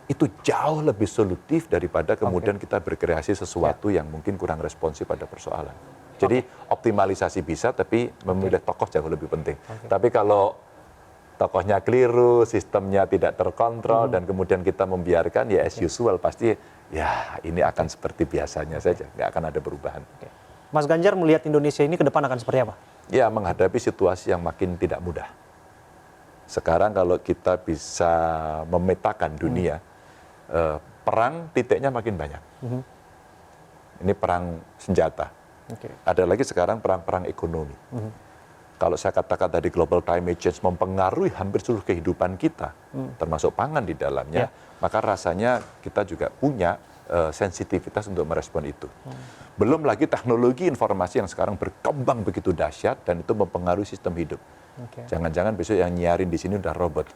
Itu jauh lebih solutif daripada kemudian kita berkreasi sesuatu yang mungkin kurang responsif pada persoalan. Jadi optimalisasi bisa, tapi memilih tokoh jauh lebih penting. Tapi kalau tokohnya keliru, sistemnya tidak terkontrol, dan kemudian kita membiarkan, ya as usual, pasti ya ini akan seperti biasanya saja, nggak akan ada perubahan. Mas Ganjar melihat Indonesia ini ke depan akan seperti apa? Ya, menghadapi situasi yang makin tidak mudah. Sekarang kalau kita bisa memetakan dunia, perang titiknya makin banyak. Ini perang senjata. Ada lagi sekarang perang-perang ekonomi. Kalau saya katakan tadi global climate change mempengaruhi hampir seluruh kehidupan kita, termasuk pangan di dalamnya, maka rasanya kita juga punya sensitivitas untuk merespon itu. Belum lagi teknologi informasi yang sekarang berkembang begitu dahsyat dan itu mempengaruhi sistem hidup. Jangan-jangan besok yang nyiarin di sini udah robot.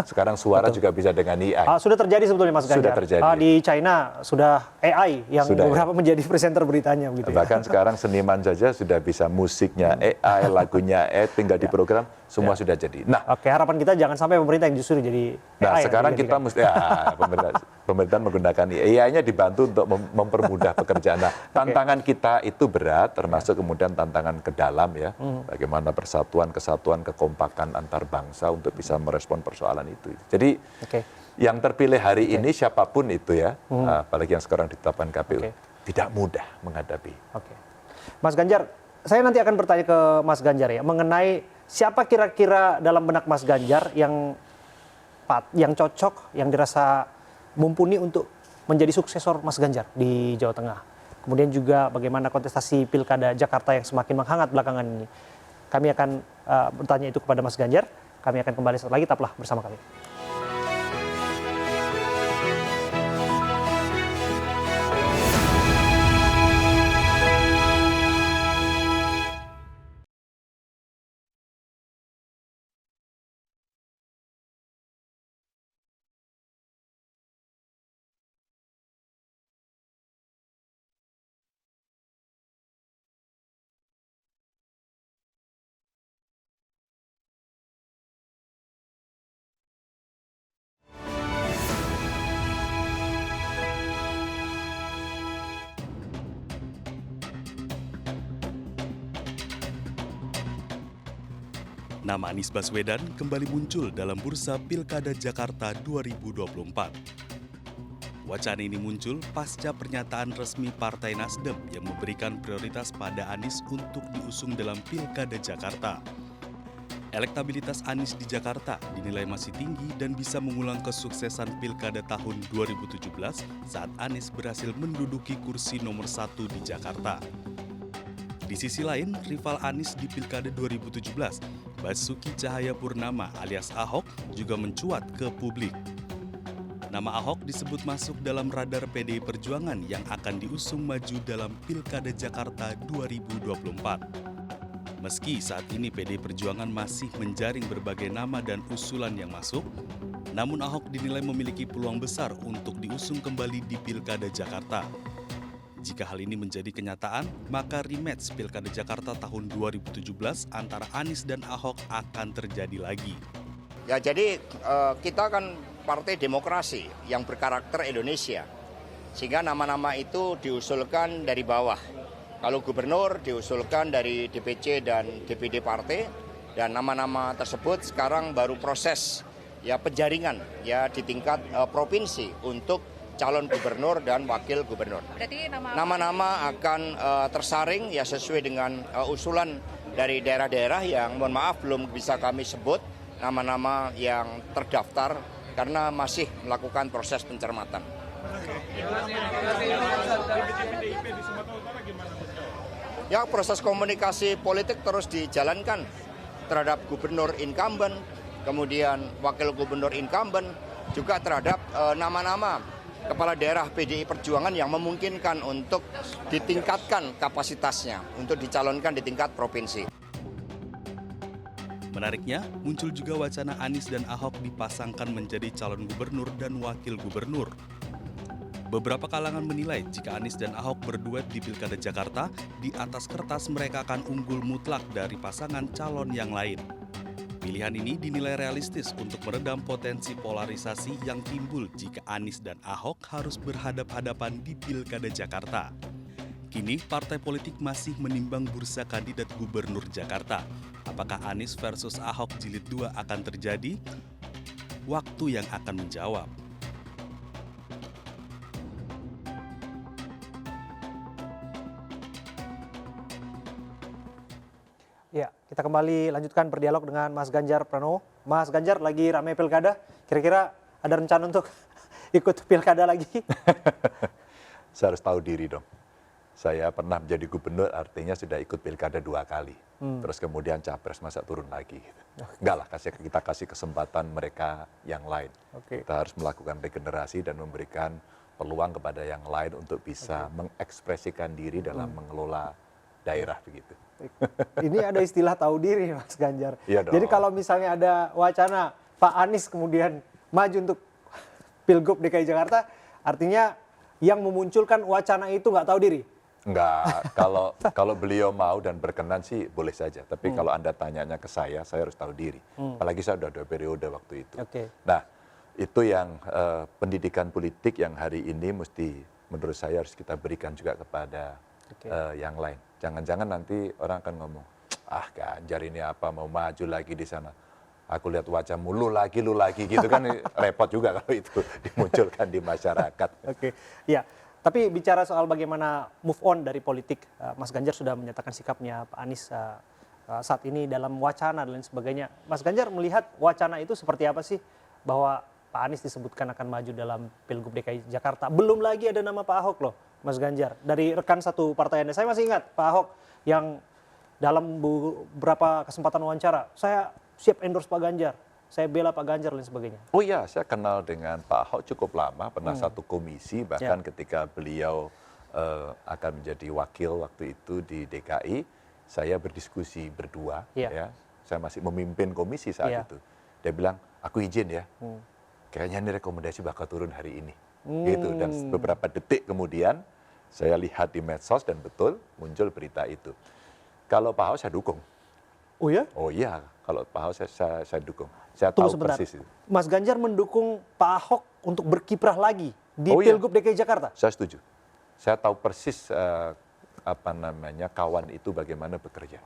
Sekarang suara juga bisa dengan AI. Sudah terjadi sebetulnya Mas Ganjar. Sudah terjadi. Di China sudah AI yang beberapa menjadi presenter beritanya. Begitu bahkan sekarang seniman saja sudah bisa musiknya AI, lagunya AI, tinggal diprogram, semua sudah jadi. Nah, harapan kita jangan sampai pemerintah yang justru jadi AI. Nah, sekarang kita mesti, pemerintah menggunakan AI-nya dibantu untuk mempermudah pekerjaan. Nah, tantangan kita itu berat, termasuk kemudian tantangan ke dalam ya, bagaimana persatuan, kesatuan, kekompakan antar bangsa untuk bisa merespon persoalan itu. Jadi yang terpilih hari ini siapapun itu ya, apalagi yang sekarang ditetapkan KPU, tidak mudah menghadapi. Mas Ganjar, saya nanti akan bertanya ke Mas Ganjar ya, mengenai siapa kira-kira dalam benak Mas Ganjar yang cocok, yang dirasa mumpuni untuk menjadi suksesor Mas Ganjar di Jawa Tengah. Kemudian juga bagaimana kontestasi Pilkada Jakarta yang semakin menghangat belakangan ini. Kami akan bertanya itu kepada Mas Ganjar. Kami akan kembali setelah lagi, tetaplah bersama kami. Nama Anies Baswedan kembali muncul dalam bursa Pilkada Jakarta 2024. Wacana ini muncul pasca pernyataan resmi Partai Nasdem yang memberikan prioritas pada Anies untuk diusung dalam Pilkada Jakarta. Elektabilitas Anies di Jakarta dinilai masih tinggi dan bisa mengulang kesuksesan Pilkada tahun 2017 saat Anies berhasil menduduki kursi nomor 1 di Jakarta. Di sisi lain, rival Anies di Pilkada 2017, Basuki Cahayapurnama alias Ahok juga mencuat ke publik. Nama Ahok disebut masuk dalam radar PDI Perjuangan yang akan diusung maju dalam Pilkada Jakarta 2024. Meski saat ini PDI Perjuangan masih menjaring berbagai nama dan usulan yang masuk, namun Ahok dinilai memiliki peluang besar untuk diusung kembali di Pilkada Jakarta. Jika hal ini menjadi kenyataan, maka rematch Pilkada Jakarta tahun 2017 antara Anies dan Ahok akan terjadi lagi. Ya, jadi kita kan partai demokrasi yang berkarakter Indonesia. Sehingga nama-nama itu diusulkan dari bawah. Kalau gubernur diusulkan dari DPC dan DPD partai, dan nama-nama tersebut sekarang baru proses ya penjaringan ya di tingkat provinsi untuk calon gubernur dan wakil gubernur. Nama-nama akan tersaring ya sesuai dengan usulan dari daerah-daerah yang mohon maaf belum bisa kami sebut nama-nama yang terdaftar karena masih melakukan proses pencermatan. Ya, proses komunikasi politik terus dijalankan terhadap gubernur incumbent, kemudian wakil gubernur incumbent, juga terhadap nama-nama kepala daerah PDI Perjuangan yang memungkinkan untuk ditingkatkan kapasitasnya untuk dicalonkan di tingkat provinsi. Menariknya, muncul juga wacana Anies dan Ahok dipasangkan menjadi calon gubernur dan wakil gubernur. Beberapa kalangan menilai jika Anies dan Ahok berduet di Pilkada Jakarta, di atas kertas mereka akan unggul mutlak dari pasangan calon yang lain. Pilihan ini dinilai realistis untuk meredam potensi polarisasi yang timbul jika Anies dan Ahok harus berhadap-hadapan di Pilkada Jakarta. Kini, partai politik masih menimbang bursa kandidat gubernur Jakarta. Apakah Anies versus Ahok jilid 2 akan terjadi? Waktu yang akan menjawab. Ya, kita kembali lanjutkan berdialog dengan Mas Ganjar Pranowo. Mas Ganjar, lagi ramai pilkada, kira-kira ada rencana untuk ikut pilkada lagi? Saya harus tahu diri dong. Saya pernah menjadi gubernur, artinya sudah ikut pilkada 2 kali. Terus kemudian capres, masa turun lagi. Enggak lah, kita kasih kesempatan mereka yang lain. Kita harus melakukan regenerasi dan memberikan peluang kepada yang lain untuk bisa mengekspresikan diri dalam mengelola daerah begitu. Ini ada istilah tahu diri, Mas Ganjar. Iya dong. Jadi kalau misalnya ada wacana Pak Anies kemudian maju untuk Pilgub DKI Jakarta, artinya yang memunculkan wacana itu nggak tahu diri? Enggak, kalau beliau mau dan berkenan sih boleh saja. Tapi kalau Anda tanyanya ke saya harus tahu diri. Apalagi saya sudah 2 periode waktu itu. Nah, itu yang pendidikan politik yang hari ini mesti menurut saya harus kita berikan juga kepada yang lain. Jangan-jangan nanti orang akan ngomong, ah Ganjar ini apa mau maju lagi di sana. Aku lihat wajahmu lu lagi gitu kan repot juga kalau itu dimunculkan di masyarakat. Ya. Tapi bicara soal bagaimana move on dari politik, Mas Ganjar sudah menyatakan sikapnya Pak Anies saat ini dalam wacana dan lain sebagainya. Mas Ganjar melihat wacana itu seperti apa sih? Bahwa Pak Anies disebutkan akan maju dalam Pilgub DKI Jakarta. Belum lagi ada nama Pak Ahok loh, Mas Ganjar. Dari rekan satu partai Anda, saya masih ingat Pak Ahok yang dalam beberapa kesempatan wawancara, saya siap endorse Pak Ganjar. Saya bela Pak Ganjar dan sebagainya. Oh iya, saya kenal dengan Pak Ahok cukup lama, pernah satu komisi, bahkan ketika beliau akan menjadi wakil waktu itu di DKI, saya berdiskusi berdua, ya. Saya masih memimpin komisi saat itu. Dia bilang, aku izin ya, kayaknya ini rekomendasi bakal turun hari ini. Gitu. Dan beberapa detik kemudian, saya lihat di medsos dan betul muncul berita itu. Kalau Pak Ahok saya dukung. Oh ya? Oh iya, kalau Pak Ahok saya dukung. Saya Tunggu tahu sebentar. persis itu. Mas Ganjar mendukung Pak Ahok untuk berkiprah lagi di Pilgub DKI Jakarta? Saya setuju. Saya tahu persis kawan itu bagaimana bekerja.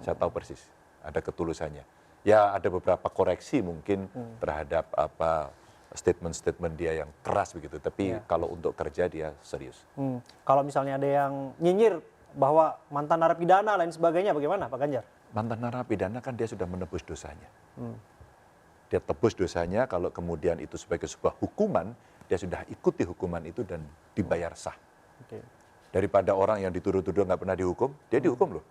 Saya tahu persis, ada ketulusannya. Ya ada beberapa koreksi mungkin terhadap statement-statement dia yang keras begitu. Tapi kalau untuk kerja dia serius. Kalau misalnya ada yang nyinyir bahwa mantan narapidana lain sebagainya, bagaimana Pak Ganjar? Mantan narapidana kan dia sudah menebus dosanya. Dia tebus dosanya, kalau kemudian itu sebagai sebuah hukuman, dia sudah ikuti hukuman itu dan dibayar sah. Daripada orang yang dituduh-tuduh nggak pernah dihukum, dia dihukum loh.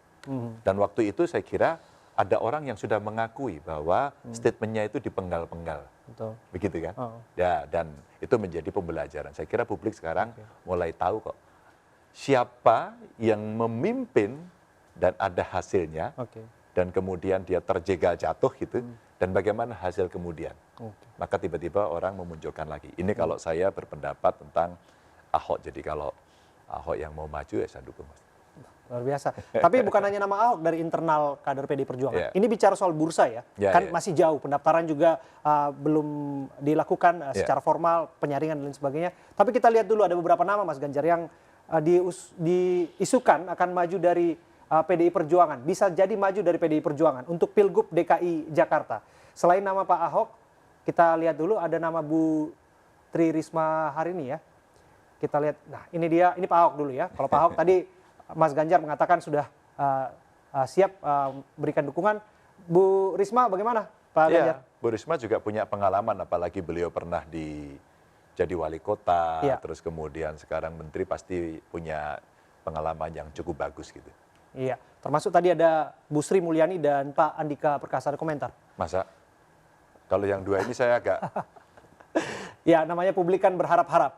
Dan waktu itu saya kira ada orang yang sudah mengakui bahwa statementnya itu dipenggal-penggal. Begitu kan? Ya, dan itu menjadi pembelajaran. Saya kira publik sekarang mulai tahu kok siapa yang memimpin dan ada hasilnya, dan kemudian dia terjegal jatuh gitu, dan bagaimana hasil kemudian. Maka tiba-tiba orang memunculkan lagi. Ini kalau saya berpendapat tentang Ahok. Jadi kalau Ahok yang mau maju ya saya dukung. Luar biasa. Tapi bukan hanya nama Ahok, dari internal kader PDI Perjuangan. Ini bicara soal bursa ya. Kan masih jauh, pendaftaran juga belum dilakukan secara formal, penyaringan dan lain sebagainya. Tapi kita lihat dulu ada beberapa nama Mas Ganjar yang diisukan akan maju dari PDI Perjuangan, bisa jadi maju dari PDI Perjuangan untuk Pilgub DKI Jakarta. Selain nama Pak Ahok, kita lihat dulu ada nama Bu Tri Risma hari ini ya. Kita lihat, nah ini dia, ini Pak Ahok dulu ya. Kalau Pak Ahok tadi Mas Ganjar mengatakan sudah siap berikan dukungan. Bu Risma bagaimana Pak Ganjar? Bu Risma juga punya pengalaman, apalagi beliau pernah jadi wali kota, terus kemudian sekarang menteri, pasti punya pengalaman yang cukup bagus gitu. Iya, termasuk tadi ada Bu Sri Mulyani dan Pak Andika Perkasa. Ada komentar? Masa? Kalau yang dua ini saya agak Ya, namanya publik kan berharap-harap.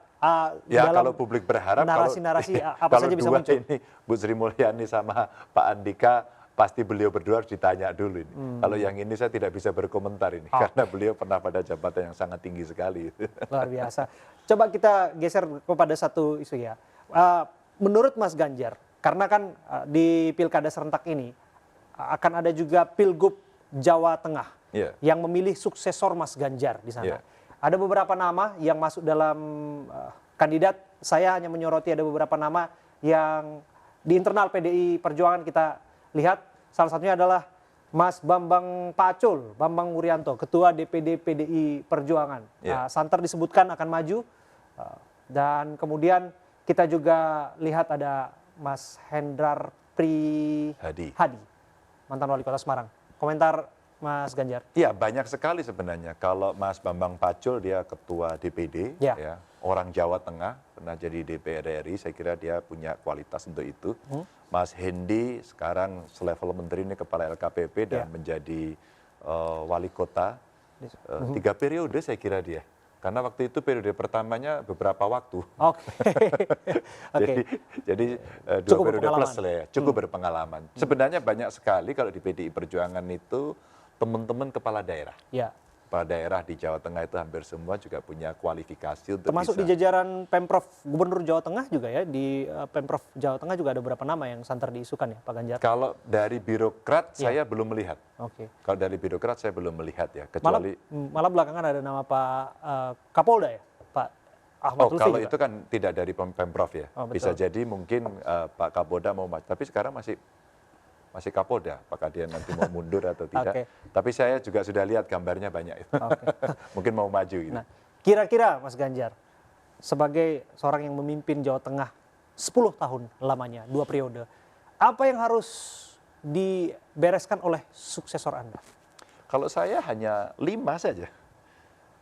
Ya dalam kalau publik berharap narasi-narasi apa kalau saja bisa dua muncul. ini Bu Sri Mulyani sama Pak Andika pasti beliau berdua harus ditanya dulu ini. Kalau yang ini saya tidak bisa berkomentar ini karena beliau pernah pada jabatan yang sangat tinggi sekali. Luar biasa. Coba kita geser kepada satu isu ya. Menurut Mas Ganjar, karena kan di pilkada serentak ini akan ada juga Pilgub Jawa Tengah yang memilih suksesor Mas Ganjar di sana. Ada beberapa nama yang masuk dalam kandidat. Saya hanya menyoroti ada beberapa nama yang di internal PDI Perjuangan kita lihat. Salah satunya adalah Mas Bambang Pacul, Bambang Wuryanto, Ketua DPD PDI Perjuangan. Santer disebutkan akan maju. Dan kemudian kita juga lihat ada Mas Hendrar Prihadi, mantan wali kota Semarang. Komentar Mas Ganjar? Iya, banyak sekali sebenarnya. Kalau Mas Bambang Pacul, dia ketua DPD, ya, orang Jawa Tengah, pernah jadi DPR RI, saya kira dia punya kualitas untuk itu. Mas Hendi sekarang selevel menteri ini kepala LKPP dan menjadi wali kota 3 periode saya kira dia. Karena waktu itu periode pertamanya beberapa waktu. Jadi 2 periode plus lah ya, cukup berpengalaman. Sebenarnya banyak sekali kalau di PDI Perjuangan itu teman-teman kepala daerah. Kepala daerah di Jawa Tengah itu hampir semua juga punya kualifikasi untuk termasuk di jajaran Pemprov Gubernur Jawa Tengah juga ya, di Pemprov Jawa Tengah juga ada beberapa nama yang santer diisukan ya Pak Ganjar? Kalau dari birokrat saya belum melihat. Kalau dari birokrat saya belum melihat ya, kecuali malah belakangan ada nama Pak Kapolda ya, Pak Ahmad Lutfi kalau juga. itu kan tidak dari Pemprov ya. Bisa jadi mungkin Pak Kapolda mau maju, tapi sekarang masih Kapolda, apakah dia nanti mau mundur atau tidak. Tapi saya juga sudah lihat gambarnya banyak itu. Mungkin mau maju gitu. Nah, kira-kira Mas Ganjar, sebagai seorang yang memimpin Jawa Tengah 10 tahun lamanya, 2 periode, apa yang harus dibereskan oleh suksesor Anda? Kalau saya hanya 5 saja.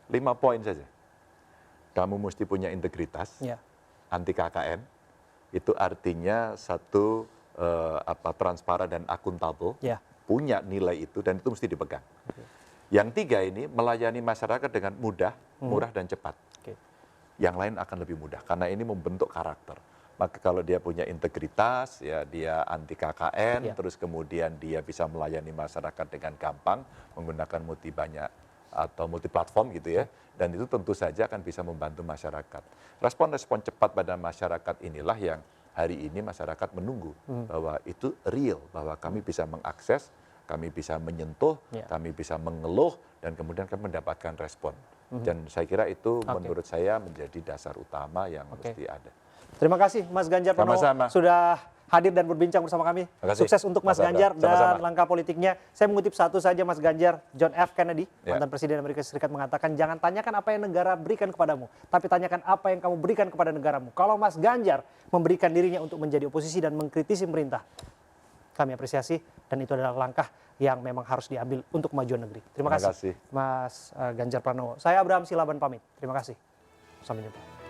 5 poin saja. Kamu mesti punya integritas, anti KKN, itu artinya satu transparan dan akuntabel, punya nilai itu dan itu mesti dipegang. Yang 3 ini melayani masyarakat dengan mudah, murah dan cepat. Yang lain akan lebih mudah karena ini membentuk karakter. Maka kalau dia punya integritas, ya dia anti KKN, terus kemudian dia bisa melayani masyarakat dengan gampang menggunakan multi platform gitu ya. Dan itu tentu saja akan bisa membantu masyarakat. Respon-respon cepat pada masyarakat inilah yang hari ini masyarakat menunggu bahwa itu real, bahwa kami bisa mengakses, kami bisa menyentuh, kami bisa mengeluh, dan kemudian kami mendapatkan respon. Dan saya kira itu menurut saya menjadi dasar utama yang mesti ada. Terima kasih Mas Ganjar Pranowo sudah hadir dan berbincang bersama kami. Sukses untuk Mas Ganjar dan langkah politiknya. Saya mengutip satu saja Mas Ganjar, John F. Kennedy, mantan Presiden Amerika Serikat mengatakan, jangan tanyakan apa yang negara berikan kepadamu, tapi tanyakan apa yang kamu berikan kepada negaramu. Kalau Mas Ganjar memberikan dirinya untuk menjadi oposisi dan mengkritisi pemerintah, kami apresiasi dan itu adalah langkah yang memang harus diambil untuk kemajuan negeri. Terima kasih Mas Ganjar Pranowo. Saya Abraham Silaban pamit. Terima kasih. Sampai jumpa.